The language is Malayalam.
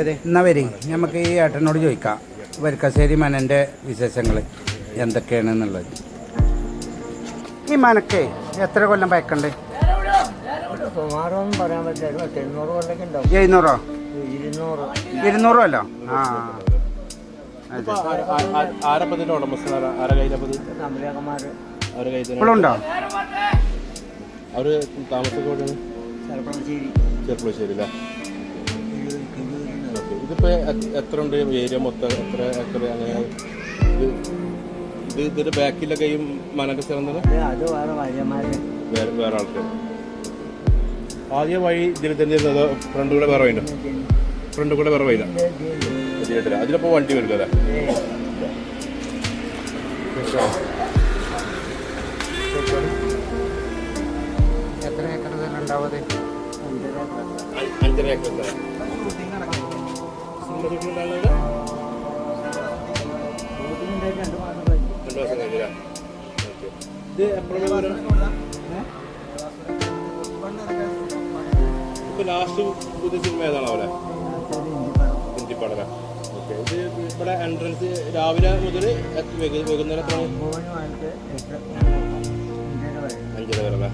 ഏത് എന്നാ വരി നമുക്ക് ഈ ഏട്ടനോട് ചോദിക്കാം വരിക്കശ്ശേരി മനൻ്റെ വിശേഷങ്ങൾ എന്തൊക്കെയാണെന്നുള്ളത്. ഈ മനക്ക് എത്ര കൊല്ലം പഴക്കണ്ട്? സുമാറൊന്നും പറയാൻ പറ്റില്ല. 800 കൊല്ലൊക്കെ ഉണ്ടാവും. 700 200 അല്ലോ? ആ ഇപ്പോഴുണ്ടോ? അവര് താമസമൊക്കെ ചെറുപ്പശ്ശേരി അല്ലേ? ഇതിപ്പോ എത്ര ഉണ്ട് ഏരിയ മൊത്തം? എത്ര ഏക്കർ അങ്ങനെ? ഇതിന്റെ ബാക്കിലൊക്കെ ഈ മനന്റെ സ്ഥലം വേറെ ആൾക്കാർ ആദ്യ വഴി ഇതിൽ തന്നെ അതോ ഫ്രണ്ട് കൂടെ വേറെ വഴിയില്ല? ഫ്രണ്ട് കൂടെ വേറെ വഴിയില്ല. അതിലപ്പോ വണ്ടി വരില്ല അല്ലേ? എത്ര ഏക്കർ ഉണ്ടാവും? 5.5 ഏക്കർ സ്ഥലം. ഇത് എപ്പോഴും ഇപ്പൊ ലാസ്റ്റ് പുതിയ സിനിമ ഏതാണോ അവരെ? ഹിന്ദിപ്പാടല. ഓക്കെ. ഇത് ഇവിടെ എൻട്രൻസ് രാവിലെ മുതൽ വൈകുന്നേരം എത്ര? 5:30 വരെ അല്ലേ?